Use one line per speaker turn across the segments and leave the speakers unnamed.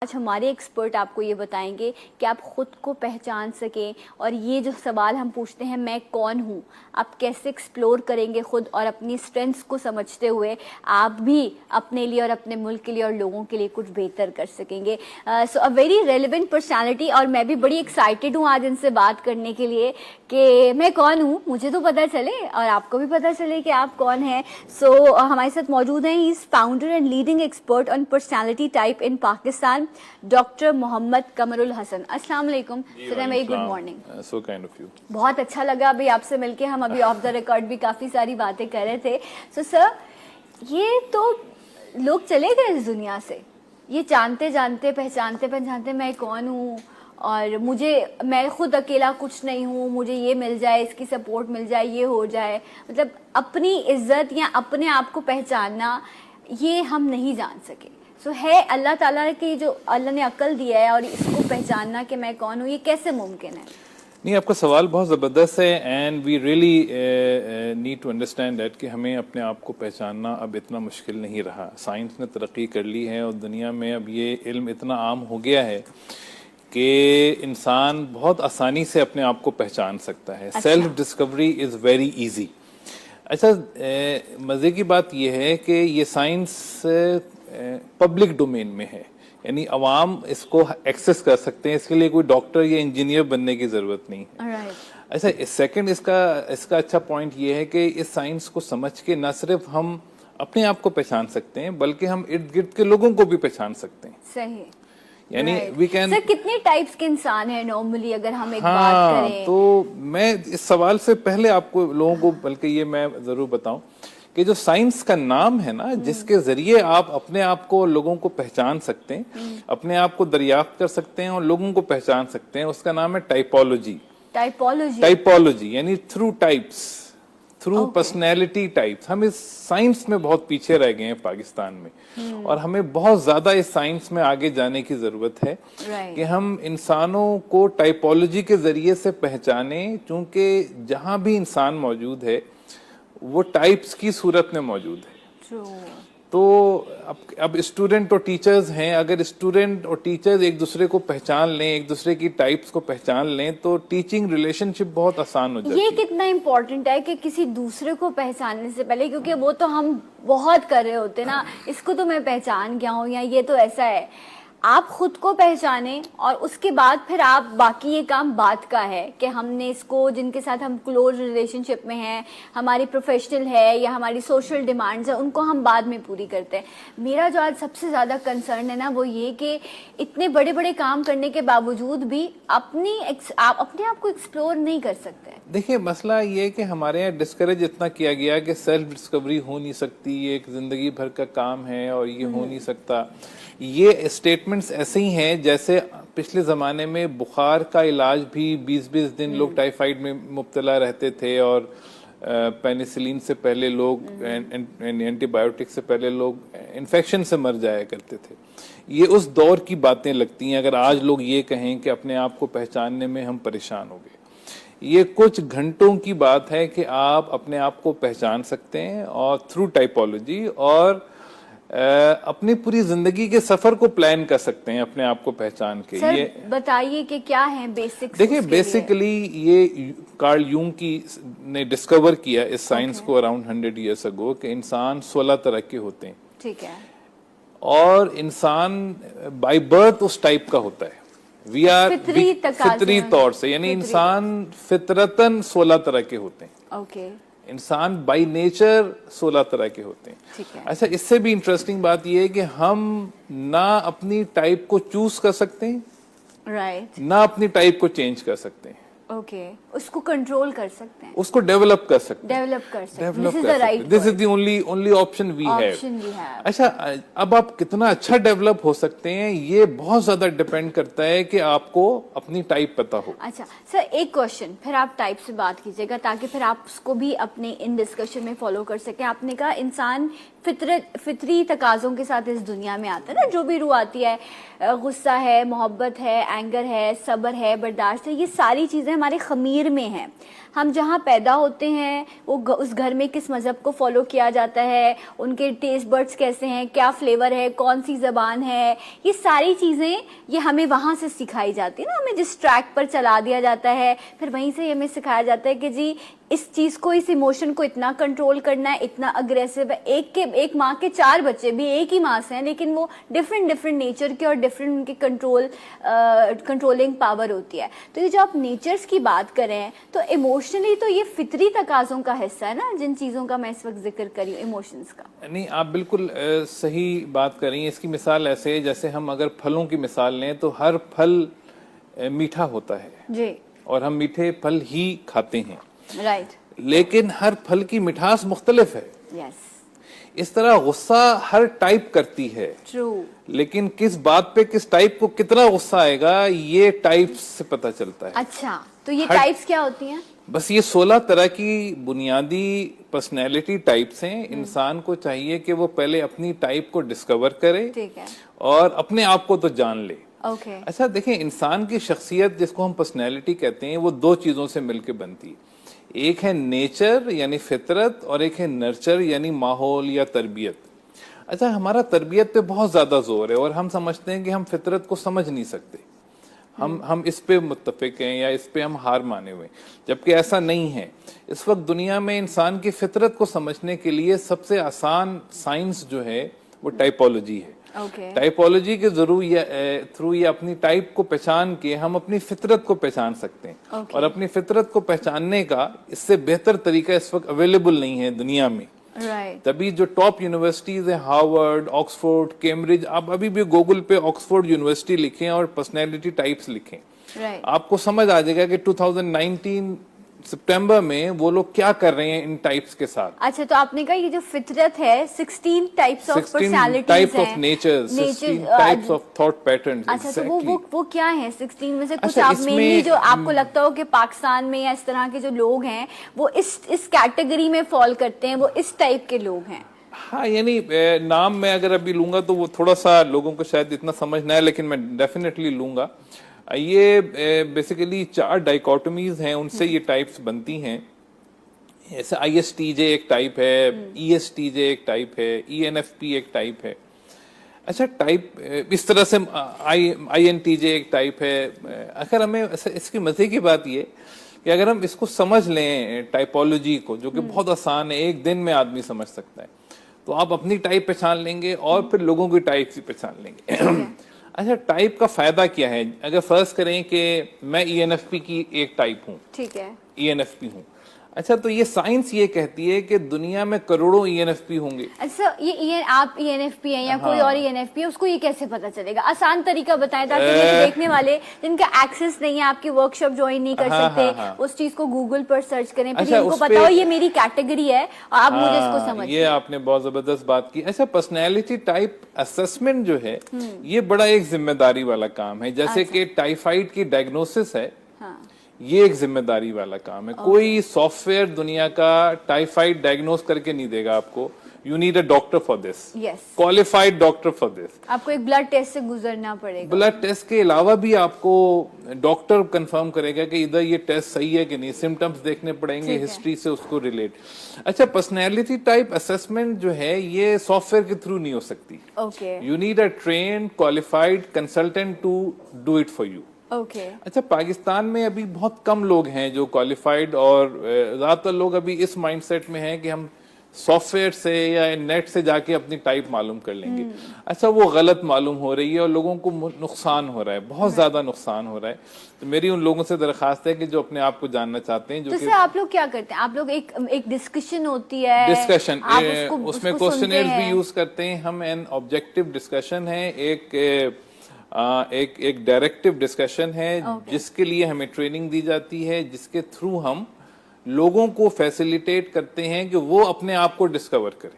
آج ہمارے ایکسپرٹ آپ کو یہ بتائیں گے کہ آپ خود کو پہچان سکیں، اور یہ جو سوال ہم پوچھتے ہیں میں کون ہوں، آپ کیسے ایکسپلور کریں گے خود، اور اپنی اسٹرینتھس کو سمجھتے ہوئے آپ بھی اپنے لیے اور اپنے ملک کے لیے اور لوگوں کے لیے کچھ بہتر کر سکیں گے. سو اے ویری ریلیونٹ پرسنالٹی، اور میں بھی بڑی ایکسائٹیڈ ہوں آج ان سے بات کرنے کے لیے کہ میں کون ہوں، مجھے تو پتہ چلے اور آپ کو بھی پتہ چلے کہ آپ کون ہیں. سو ہمارے ساتھ موجود ہیں، he is founder and leading expert on personality type in Pakistan, doctor Muhammad Qamar ul-Hassan. السلام علیکم sir, very good morning.
So kind of you.
بہت اچھا لگا ابھی آپ سے مل کے، ہم ابھی آف دا ریکارڈ بھی کافی ساری باتیں کر رہے تھے. سو سر، یہ تو لوگ چلے گئے اس دنیا سے یہ جانتے جانتے پہچانتے میں کون ہوں، اور میں خود اکیلا کچھ نہیں ہوں، مجھے یہ مل جائے، اس کی سپورٹ مل جائے، یہ ہو جائے. مطلب اپنی عزت یا اپنے آپ کو پہچاننا یہ ہم نہیں جان سکے. سو ہے اللہ تعالیٰ کی جو اللہ نے عقل دیا ہے، اور اس کو پہچاننا کہ میں کون ہوں، یہ کیسے ممکن ہے؟
نہیں، آپ کا سوال بہت زبردست ہے، and we really need to understand that کہ ہمیں اپنے آپ کو پہچاننا اب اتنا مشکل نہیں رہا. سائنس نے ترقی کر لی ہے، اور دنیا میں اب یہ علم اتنا عام ہو گیا ہے کہ انسان بہت آسانی سے اپنے آپ کو پہچان سکتا ہے. Self discovery is very easy. اچھا، مزے کی بات یہ ہے کہ یہ سائنس پبلک ڈومین میں ہے، یعنی عوام اس کو ایکسس کر سکتے ہیں. اس کے لیے کوئی ڈاکٹر یا انجینئر بننے کی ضرورت نہیں ہے. اچھا، سیکنڈ اس کا اچھا پوائنٹ یہ ہے کہ اس سائنس کو سمجھ کے نہ صرف ہم اپنے آپ کو پہچان سکتے ہیں، بلکہ ہم ارد گرد کے لوگوں کو بھی پہچان سکتے ہیں.
صحیح.
یعنی وی کین.
سر، کتنے ٹائپس کے انسان ہیں نارملی اگر ہم ایک بات کریں؟
تو میں اس سوال سے پہلے آپ کو لوگوں کو بلکہ یہ میں ضرور بتاؤں کہ جو سائنس کا نام ہے نا، جس کے ذریعے آپ اپنے آپ کو لوگوں کو پہچان سکتے ہیں، اپنے آپ کو دریافت کر سکتے ہیں اور لوگوں کو پہچان سکتے ہیں، اس کا نام ہے ٹائپولوجی. ٹائپولوجی یعنی through types, through personality types. ہم اس سائنس میں بہت پیچھے رہ گئے ہیں پاکستان میں، اور ہمیں بہت زیادہ اس سائنس میں آگے جانے کی ضرورت ہے کہ ہم انسانوں کو ٹائپولوجی کے ذریعے سے پہچانیں. چونکہ جہاں بھی انسان موجود ہے وہ ٹائپس کی صورت میں موجود ہے. تو اب اسٹوڈنٹ اور ٹیچرز ہیں، اگر اسٹوڈنٹ اور ٹیچرز ایک دوسرے کو پہچان لیں، ایک دوسرے کی ٹائپس کو پہچان لیں، تو ٹیچنگ ریلیشن شپ بہت آسان ہو جاتی ہے.
یہ کتنا امپورٹنٹ ہے کہ کسی دوسرے کو پہچاننے سے پہلے، کیونکہ وہ تو ہم بہت کر رہے ہوتے نا، اس کو تو میں پہچان گیا ہوں، یا یہ تو ایسا ہے. آپ خود کو پہچانیں، اور اس کے بعد پھر آپ باقی یہ کام بات کا ہے کہ ہم نے اس کو، جن کے ساتھ ہم کلوز ریلیشن شپ میں ہیں، ہماری پروفیشنل ہے یا ہماری سوشل ڈیمانڈز ہیں، ان کو ہم بعد میں پوری کرتے ہیں. میرا جو آج سب سے زیادہ کنسرن ہے نا، وہ یہ کہ اتنے بڑے بڑے کام کرنے کے باوجود بھی اپنے آپ کو ایکسپلور نہیں کر سکتے.
دیکھیں، مسئلہ یہ کہ ہمارے یہاں ڈسکریج اتنا کیا گیا کہ سیلف ڈسکوری ہو نہیں سکتی، یہ ایک زندگی بھر کا کام ہے اور یہ ہو نہیں سکتا. یہ اسٹیٹمنٹس ایسے ہی ہیں جیسے پچھلے زمانے میں بخار کا علاج بھی 20-20 دن لوگ ٹائیفائڈ میں مبتلا رہتے تھے، اور پینیسلین سے پہلے لوگ، اینٹی بایوٹک سے پہلے لوگ انفیکشن سے مر جایا کرتے تھے. یہ اس دور کی باتیں لگتی ہیں اگر آج لوگ یہ کہیں کہ اپنے آپ کو پہچاننے میں ہم پریشان ہو گئے. یہ کچھ گھنٹوں کی بات ہے کہ آپ اپنے آپ کو پہچان سکتے ہیں، اور تھرو ٹائپولوجی، اور اپنی پوری زندگی کے سفر کو پلان کر سکتے ہیں اپنے آپ کو پہچان کے.
سر
یہ
بتائیے کہ کیا ہیں بیسکس.
دیکھیں، بیسیکلی یہ کارل یونگ نے ڈسکور کیا اس سائنس کو اراؤنڈ 100 ایئرس اگو کہ انسان 16 طرح کے ہوتے ہیں.
ٹھیک ہے.
اور انسان بائی برتھ اس ٹائپ کا ہوتا ہے. وی آر فطری طور سے، یعنی انسان فطرتاً 16 طرح کے ہوتے ہیں.
اوکے.
انسان بائی نیچر 16 طرح کے ہوتے ہیں. اچھا، اس سے بھی انٹرسٹنگ بات یہ ہے کہ ہم نہ اپنی ٹائپ کو چوز کر سکتے ہیں، نہ اپنی ٹائپ کو چینج کر سکتے ہیں.
اوکے. اس کو کنٹرول کر سکتے ہیں،
اس کو ڈیولپ کر سکتے ہیں. This is the only option we have. اچھا، اب آپ کتنا اچھا ڈیولپ ہو سکتے ہیں یہ بہت زیادہ ڈیپینڈ کرتا ہے کہ آپ کو اپنی ٹائپ پتا ہو.
اچھا سر، ایک کوشچن، پھر آپ ٹائپ سے بات کیجیے گا تاکہ پھر آپ اس کو بھی اپنے ان ڈسکشن میں فالو کر سکیں. آپ نے کہا انسان فطری تقاضوں کے ساتھ اس دنیا میں آتا ہے نا، جو بھی روح آتی ہے، غصہ ہے، محبت ہے، اینگر ہے، صبر ہے، برداشت ہے، یہ ساری چیزیں ہمارے خمیر میں ہیں. ہم جہاں پیدا ہوتے ہیں وہ اس گھر میں کس مذہب کو فالو کیا جاتا ہے, ان کے ٹیسٹ برڈز کیسے ہیں, کیا فلیور ہے, کون سی زبان ہے, یہ ساری چیزیں یہ ہمیں وہاں سے سکھائی جاتی ہے نا. ہمیں جس ٹریک پر چلا دیا جاتا ہے پھر وہیں سے ہمیں سکھایا جاتا ہے کہ جی اس چیز کو, اس ایموشن کو اتنا کنٹرول کرنا ہے, اتنا اگریسو ہے. ایک ماں کے 4 بچے بھی ایک ہی ماں سے ہیں لیکن وہ ڈفرینٹ نیچر کے اور ڈفرینٹ ان کی کنٹرولنگ پاور ہوتی ہے. تو یہ جو آپ نیچرز کی بات کریں تو ایموشنلی تو یہ فطری تقاضوں کا حصہ ہے نا, جن چیزوں کا میں اس وقت ذکر کر رہی ہوں ایموشنز کا.
نہیں, آپ بالکل صحیح بات کر رہی ہیں. اس کی مثال ایسے ہے جیسے ہم اگر پھلوں کی مثال لیں تو ہر پھل میٹھا ہوتا ہے
جی,
اور ہم میٹھے پھل ہی کھاتے ہیں,
رائٹ,
لیکن ہر پھل کی مٹھاس مختلف ہے.
یس,
اس طرح غصہ ہر ٹائپ کرتی ہے,
ٹرو,
لیکن کس بات پہ کس ٹائپ کو کتنا غصہ آئے گا یہ ٹائپ سے پتہ چلتا ہے.
اچھا, تو یہ ٹائپس کیا ہوتی ہیں؟
بس یہ 16 طرح کی بنیادی پرسنالٹی ٹائپس ہیں. انسان کو چاہیے کہ وہ پہلے اپنی ٹائپ کو ڈسکور کرے
ٹھیک ہے,
اور اپنے آپ کو تو جان لے.
اوکے,
اچھا دیکھیں, انسان کی شخصیت جس کو ہم پرسنالٹی کہتے ہیں وہ 2 چیزوں سے مل کے بنتی ہے. ایک ہے نیچر یعنی فطرت, اور ایک ہے نرچر یعنی ماحول یا تربیت. اچھا, ہمارا تربیت پہ بہت زیادہ زور ہے اور ہم سمجھتے ہیں کہ ہم فطرت کو سمجھ نہیں سکتے, ہم اس پہ متفق ہیں یا اس پہ ہم ہار مانے ہوئے, جبکہ ایسا نہیں ہے. اس وقت دنیا میں انسان کی فطرت کو سمجھنے کے لیے سب سے آسان سائنس جو ہے وہ ٹائپولوجی ہے. ٹائپولوجی کے تھرو یہ اپنی ٹائپ کو پہچان کے ہم اپنی فطرت کو پہچان سکتے ہیں. اور اپنی فطرت کو پہچاننے کا اس سے بہتر طریقہ اس وقت اویلیبل نہیں ہے دنیا میں. تبھی جو ٹاپ یونیورسٹیز ہیں, ہارورڈ, آکسفورڈ, کیمبرج, آپ ابھی بھی گوگل پہ آکسفورڈ یونیورسٹی لکھیں اور پرسنالٹی ٹائپس لکھیں, آپ کو سمجھ آ جائے گا کہ 2019 سپٹمبر میں وہ لوگ کیا کر رہے ہیں ان ٹائپس کے ساتھ.
اچھا, تو آپ نے کہا یہ جو فطرت ہے 16 ٹائپس آف پرسنالٹیز ہیں,
16 nature, 16 types of thought patterns.
اچھا, تو وہ کیا ہیں 16 میں سے؟ کچھ آپ مینلی جو آپ کو لگتا ہو کہ پاکستان میں یا اس طرح کے جو لوگ ہیں وہ اس کیٹیگری میں فال کرتے ہیں, وہ اس ٹائپ کے لوگ ہیں.
ہاں, یعنی نام میں اگر ابھی لوں گا تو وہ تھوڑا سا لوگوں کو شاید اتنا سمجھ نہ ہے, لیکن میں ڈیفینیٹلی لوں گا. یہ بیسیکلی 4 ڈائیکوٹمیز ہیں, ان سے یہ ٹائپس بنتی ہیں. ایسے ISTJ ایک ٹائپ ہے, ESTJ ایک ٹائپ ہے, ENFP ایک ٹائپ ہے. اچھا, ٹائپ اس طرح سے INTJ ایک ٹائپ ہے. اگر ہمیں اس کی مزے کی بات یہ کہ اگر ہم اس کو سمجھ لیں ٹائپولوجی کو, جو کہ بہت آسان ہے, ایک دن میں آدمی سمجھ سکتا ہے, تو آپ اپنی ٹائپ پہچان لیں گے اور پھر لوگوں کی ٹائپ بھی پہچان لیں گے. اچھا, ٹائپ کا فائدہ کیا ہے؟ اگر فرض کریں کہ میں ENFP کی ایک ٹائپ ہوں,
ٹھیک ہے,
ENFP ہوں. اچھا, تو یہ سائنس یہ کہتی ہے کہ دنیا میں کروڑوں ENFP ہوں گے.
اچھا, یہ آپ ENFP ہیں یا کوئی اور ENFP ہے, اس کو یہ کیسے پتا چلے گا؟ آسان طریقہ بتائیں تاکہ یہ دیکھنے والے جن کا ایکسس نہیں ہے, آپ کی ورک شاپ جوائن نہیں کر سکتے, اس چیز کو گوگل پر سرچ کریں, پھر ان کو پتا ہو یہ میری کیٹیگری ہے اور آپ مجھے اس کو سمجھ.
یہ آپ نے بہت زبردست بات کی. اچھا, پرسنالٹی ٹائپ اسسمنٹ جو ہے یہ بڑا ایک ذمہ داری والا کام ہے. جیسے کہ ٹائیفائڈ کی ڈائگنوسس ہے, یہ ایک ذمہ داری والا کام ہے. کوئی سافٹ ویئر دنیا کا ٹائیفائڈ ڈائگنوز کر کے نہیں دے گا آپ کو. You need a doctor for this, qualified doctor for this.
آپ کو ایک بلڈ ٹیسٹ سے گزرنا پڑے گا.
بلڈ ٹیسٹ کے علاوہ بھی آپ کو ڈاکٹر کنفرم کرے گا کہ ادھر یہ ٹیسٹ صحیح ہے کہ نہیں, سمٹمز دیکھنے پڑیں گے, ہسٹری سے اس کو ریلیٹ. اچھا, پرسنالٹی ٹائپ اسسمنٹ جو ہے یہ سافٹ ویئر کے تھرو نہیں ہو سکتی. You need a trained qualified consultant to do it for you. اچھا, پاکستان میں ابھی بہت کم لوگ ہیں جو کوالیفائڈ, اور زیادہ تر لوگ ابھی اس مائنڈ سیٹ میں ہیں کہ ہم سافٹ ویئر سے یا نیٹ سے جا کے اپنی ٹائپ معلوم کر لیں گے. اچھا, وہ غلط معلوم ہو رہی ہے اور لوگوں کو نقصان ہو رہا ہے, بہت زیادہ نقصان ہو رہا ہے. تو میری ان لوگوں سے درخواست ہے کہ جو اپنے آپ کو جاننا چاہتے ہیں, جو کہ
آپ لوگ کیا کرتے ہیں, آپ لوگ ایک ڈسکشن ہوتی ہے,
ڈسکشن, اس میں کوسچنیئرز بھی یوز کرتے ہیں ہم. این آبجیکٹو ڈسکشن ہے, ایک ڈائریکٹو ڈسکشن ہے جس کے لیے ہمیں ٹریننگ دی جاتی ہے, جس کے تھرو ہم لوگوں کو فیسیلیٹیٹ کرتے ہیں کہ وہ اپنے آپ کو ڈسکور کریں.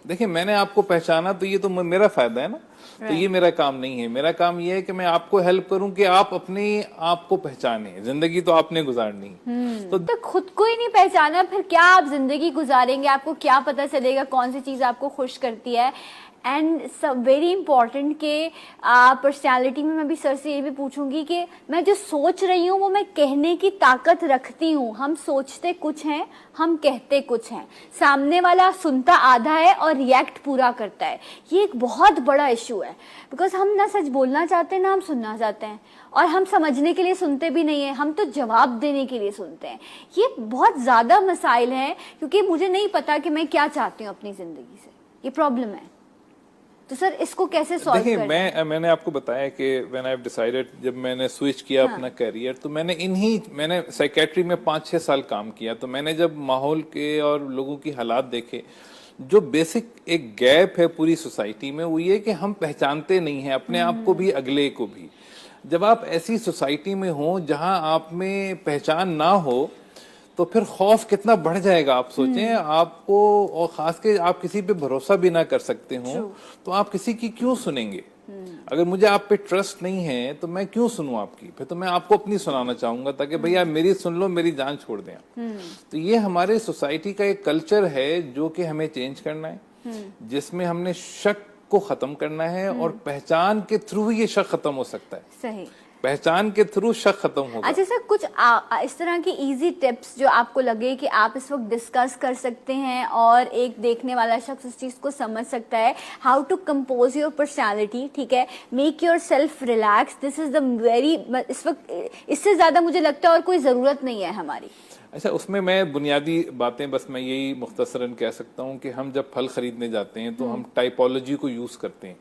دیکھیں, میں نے آپ کو پہچانا تو یہ تو میرا فائدہ ہے نا, تو یہ میرا کام نہیں ہے. میرا کام یہ ہے کہ میں آپ کو ہیلپ کروں کہ آپ اپنے آپ کو پہچانیں. زندگی تو آپ نے گزارنی ہے,
تو خود کو ہی نہیں پہچانا پھر کیا آپ زندگی گزاریں گے؟ آپ کو کیا پتا چلے گا کون سی چیز آپ کو خوش کرتی ہے؟ اینڈ ویری امپورٹنٹ کہ پرسنالٹی میں بھی سر سے یہ بھی پوچھوں گی کہ میں جو سوچ رہی ہوں وہ میں کہنے کی طاقت رکھتی ہوں. ہم سوچتے کچھ ہیں, ہم کہتے کچھ ہیں, سامنے والا سنتا آدھا ہے اور ریئیکٹ پورا کرتا ہے. یہ ایک بہت بڑا ایشو ہے, بیکاز ہم نہ سچ بولنا چاہتے ہیں نہ ہم سننا چاہتے ہیں, اور ہم سمجھنے کے لیے سنتے بھی نہیں ہیں, ہم تو جواب دینے کے لیے سنتے ہیں. یہ بہت زیادہ مسائل ہیں کیونکہ مجھے نہیں پتا کہ میں کیا چاہتی ہوں اپنی زندگی سے. یہ پرابلم ہے. تو سر اس کو کیسے سالو کریں؟
دیکھیں, میں نے آپ کو بتایا کہ when I've decided, جب میں نے سوئچ کیا اپنا کیریئر, تو میں نے سائیکیٹری میں 5-6 سال کام کیا. تو میں نے جب ماحول کے اور لوگوں کی حالات دیکھے, جو بیسک ایک گیپ ہے پوری سوسائٹی میں, وہ یہ کہ ہم پہچانتے نہیں ہیں اپنے آپ کو بھی اگلے کو بھی. جب آپ ایسی سوسائٹی میں ہوں جہاں آپ میں پہچان نہ ہو تو پھر خوف کتنا بڑھ جائے گا. آپ سوچیں آپ کو, اور خاص کے آپ کسی پہ بھروسہ بھی نہ کر سکتے ہوں تو آپ کسی کی کیوں سنیں گے؟ اگر مجھے آپ پہ ٹرسٹ نہیں ہے تو میں کیوں سنوں آپ کی؟ پھر تو میں آپ کو اپنی سنانا چاہوں گا تاکہ بھئی آپ میری سن لو, میری جان چھوڑ دیں. تو یہ ہمارے سوسائٹی کا ایک کلچر ہے جو کہ ہمیں چینج کرنا ہے, جس میں ہم نے شک کو ختم کرنا ہے, اور پہچان کے تھرو یہ شک ختم ہو سکتا ہے.
صحیح,
پہچان کے تھرو شک ختم ہوگا.
اچھا سر, کچھ اس طرح کی ایزی ٹپس جو آپ کو لگے کہ آپ اس وقت ڈسکس کر سکتے ہیں اور ایک دیکھنے والا شخص اس چیز کو سمجھ سکتا ہے, how to compose your personality, ٹھیک ہے, make yourself relax, this is the very, اس وقت اس سے زیادہ مجھے لگتا ہے اور کوئی ضرورت نہیں ہے ہماری.
اچھا, اس میں بنیادی باتیں بس میں یہی مختصراً کہہ سکتا ہوں کہ ہم جب پھل خریدنے جاتے ہیں تو ہم ٹائپولوجی کو یوز کرتے ہیں.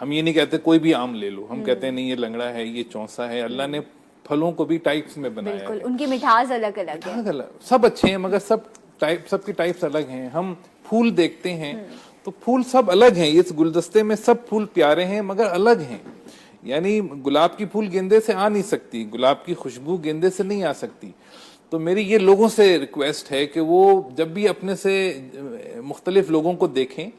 ہم یہ نہیں کہتے کوئی بھی آم لے لو, ہم کہتے ہیں نہیں یہ لنگڑا ہے, یہ چونسا ہے. اللہ نے پھلوں کو بھی ٹائپس میں بنایا ہے,
بالکل, ان کی مٹھاس الگ الگ ہے,
سب اچھے ہیں مگر سب کی ٹائپس الگ ہیں. ہم پھول دیکھتے ہیں تو پھول سب الگ ہیں, اس گلدستے میں سب پھول پیارے ہیں مگر الگ ہیں. یعنی گلاب کی پھول گیندے سے آ نہیں سکتی, گلاب کی خوشبو گیندے سے نہیں آ سکتی. تو میری یہ لوگوں سے ریکویسٹ ہے کہ وہ جب بھی اپنے سے مختلف لوگوں کو دیکھیں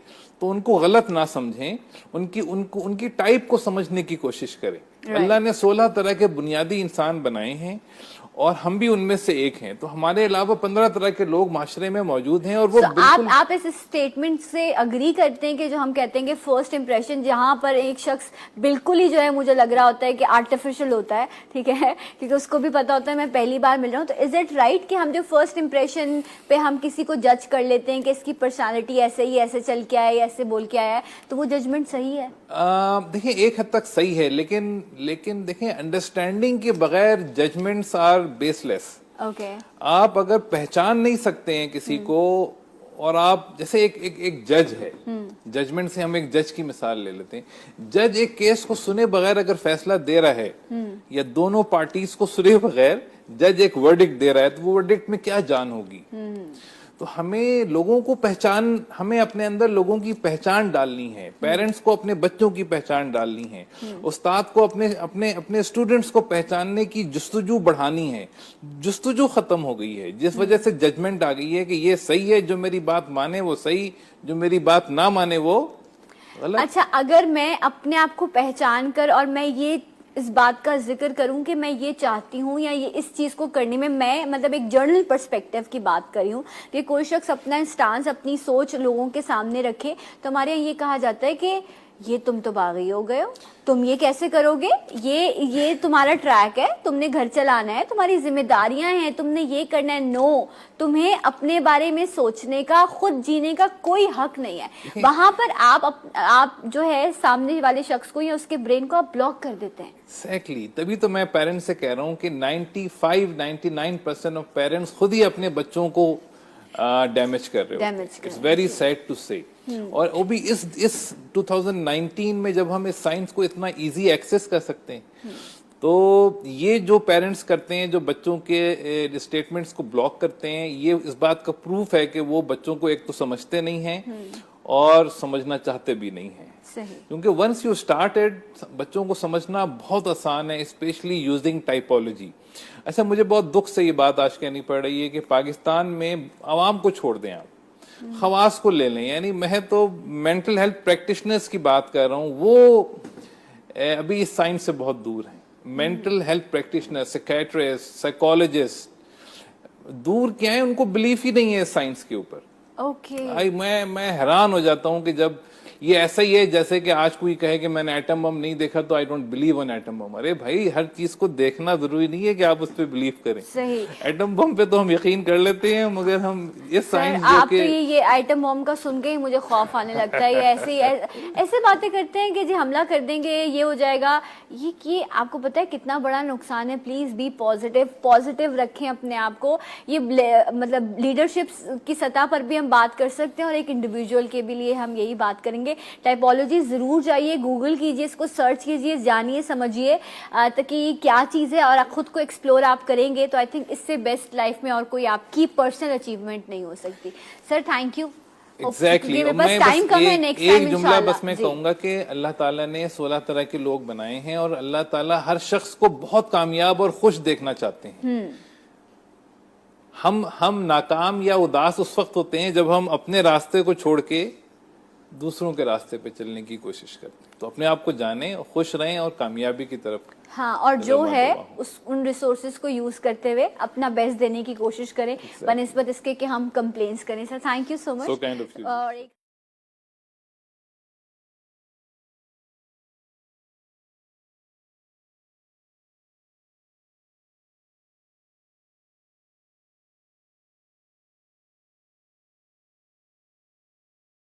تو ان کو غلط نہ سمجھیں, ان کی ٹائپ کو سمجھنے کی کوشش کریں. اللہ نے 16 طرح کے بنیادی انسان بنائے ہیں اور ہم بھی ان میں سے ایک ہیں. تو ہمارے علاوہ 15 طرح کے لوگ معاشرے میں موجود ہیں, اور وہ بالکل.
آپ اس اسٹیٹمنٹ سے اگری کرتے ہیں کہ جو ہم کہتے ہیں کہ فرسٹ امپریشن, جہاں پر ایک شخص بالکل ہی جو ہے مجھے لگ رہا ہوتا ہے کہ آرٹیفیشل ہوتا ہے, ٹھیک ہے, کیونکہ اس کو بھی پتا ہوتا ہے میں پہلی بار مل رہا ہوں, تو از اٹ رائٹ کہ ہم جو فرسٹ امپریشن پہ ہم کسی کو جج کر لیتے ہیں کہ اس کی پرسنالٹی ایسے ہی, ایسے چل کے آیا, ایسے بول کے آیا ہے, تو وہ ججمنٹ صحیح ہے؟
دیکھیں ایک حد تک صحیح ہے, لیکن دیکھیں انڈرسٹینڈنگ کے بغیر judgments are baseless.
Okay,
آپ اگر پہچان نہیں سکتے ہیں کسی کو, اور آپ جیسے ایک جج ہے, ججمنٹ سے ہم ایک جج کی مثال لے لیتے ہیں. جج ایک کیس کو سنے بغیر اگر فیصلہ دے رہا ہے, یا دونوں پارٹیز کو سنے بغیر جج ایک ورڈکٹ دے رہا ہے, تو وہ ورڈکٹ میں کیا جان ہوگی؟ تو ہمیں لوگوں کو ہمیں اپنے اندر لوگوں کی پہچان ڈالنی ہے. پیرنٹس کو اپنے بچوں کی پہچان ڈالنی ہے, استاد کو اپنے اسٹوڈنٹس کو پہچاننے کی جستجو بڑھانی ہے. جستجو ختم ہو گئی ہے, جس وجہ سے ججمنٹ آ گئی ہے کہ یہ صحیح ہے, جو میری بات مانے وہ صحیح, جو میری بات نہ مانے وہ غلط.
اچھا, اگر میں اپنے آپ کو پہچان کر اور میں یہ اس بات کا ذکر کروں کہ میں یہ چاہتی ہوں یا یہ اس چیز کو کرنے میں مطلب ایک جرنل پرسپیکٹیو کی بات کری ہوں کہ کوئی شخص اپنا اسٹانس, اپنی سوچ لوگوں کے سامنے رکھے, تو ہمارے یہاں یہ کہا جاتا ہے کہ یہ تم تو باغی ہو گئے ہو, تم یہ کیسے کرو گے, یہ تمہارا ٹریک ہے, تم نے گھر چلانا ہے, تمہاری ذمہ داریاں ہیں, تم نے یہ کرنا ہے. نو, تمہیں اپنے بارے میں سوچنے کا, خود جینے کا کوئی حق نہیں ہے. وہاں پر آپ جو ہے سامنے والے شخص کو یا اس کے برین کو آپ بلاک کر دیتے ہیں.
ایگزیکٹلی, تبھی تو میں پیرنٹس سے کہہ رہا ہوں کہ 95-99% آف پیرنٹس خود ہی اپنے بچوں کو ڈیمیج کر رہے ہو. اٹس ویری سیڈ ٹو سے. اور وہ بھی اس 2019 میں جب ہم اس سائنس کو اتنا ایزی ایکسس کر سکتے ہیں, تو یہ جو پیرنٹس کرتے ہیں, جو بچوں کے اسٹیٹمنٹس کو بلاک کرتے ہیں, یہ اس بات کا پروف ہے کہ وہ بچوں کو ایک تو سمجھتے نہیں ہیں اور سمجھنا چاہتے بھی نہیں ہیں. کیونکہ ونس یو اسٹارٹیڈ, بچوں کو سمجھنا بہت آسان ہے, اسپیشلی یوزنگ ٹائپولوجی. اچھا, مجھے بہت دکھ سے یہ بات آج کہنی پڑ رہی ہے کہ پاکستان میں عوام کو چھوڑ دیں, آپ خواص کو لے لیں, یعنی میں تو مینٹل ہیلتھ پریکٹیشنرز کی بات کر رہا ہوں, وہ ابھی اس سائنس سے بہت دور ہیں. Mental health practitioner, psychiatrist, psychologist دور کیا ہے, ان کو بلیف ہی نہیں ہے اس سائنس کے اوپر.
اوکے,
میں حیران ہو جاتا ہوں کہ جب یہ ایسا ہی ہے جیسے کہ آج کوئی کہے کہ میں نے ایٹم بم نہیں دیکھا تو I don't believe in atom bomb. ارے بھائی ہر چیز کو دیکھنا ضروری نہیں ہے کہ آپ اس پہ بلیو کریں.
صحیح.
ایٹم بم پہ تو ہم یقین کر لیتے ہیں مگر ہم یہ سائنس جو
آپ تو
کہ
یہ ایٹم بم کا سن کے ہی مجھے خوف آنے لگتا ہے. یہ ایسے باتیں کرتے ہیں کہ جی حملہ کر دیں گے, یہ ہو جائے گا. یہ آپ کو پتا ہے کتنا بڑا نقصان ہے. پلیز بی پازیٹیو رکھیں اپنے آپ کو. یہ مطلب لیڈرشپ کی سطح پر بھی ہم بات کر سکتے ہیں اور ایک انڈیویجول کے بھی لیے ہم یہی بات کریں گے. ٹائپولوجی ضرور جائیے, گوگل کیجیے, اس کو سرچ کیجیے, جانیے سمجھیے تاکہ یہ کیا چیز ہے اور خود کو ایکسپلور آپ کریں گے تو آئی تھنک اس سے بیسٹ لائف میں اور کوئی آپ کی پرسنل اچیومنٹ نہیں ہو سکتی. Sir thank you.
ایگزیکٹلی. ایک جملہ بس میں کہوں گا کہ اللہ تعالیٰ نے 16 طرح کے لوگ بنائے ہیں اور اللہ تعالیٰ ہر شخص کو بہت کامیاب اور خوش دیکھنا چاہتے ہیں. ہم ناکام یا اداس اس وقت ہوتے ہیں جب ہم اپنے راستے کو چھوڑ کے دوسروں کے راستے پہ چلنے کی کوشش کرتے ہیں. تو اپنے آپ کو جانیں, خوش رہیں اور کامیابی کی طرف.
ہاں, اور جو ہے ان ریسورسز کو یوز کرتے ہوئے اپنا بیسٹ دینے کی کوشش کریں بنسبت اس کے کہ ہم کمپلینس کریں. Sir thank you so much.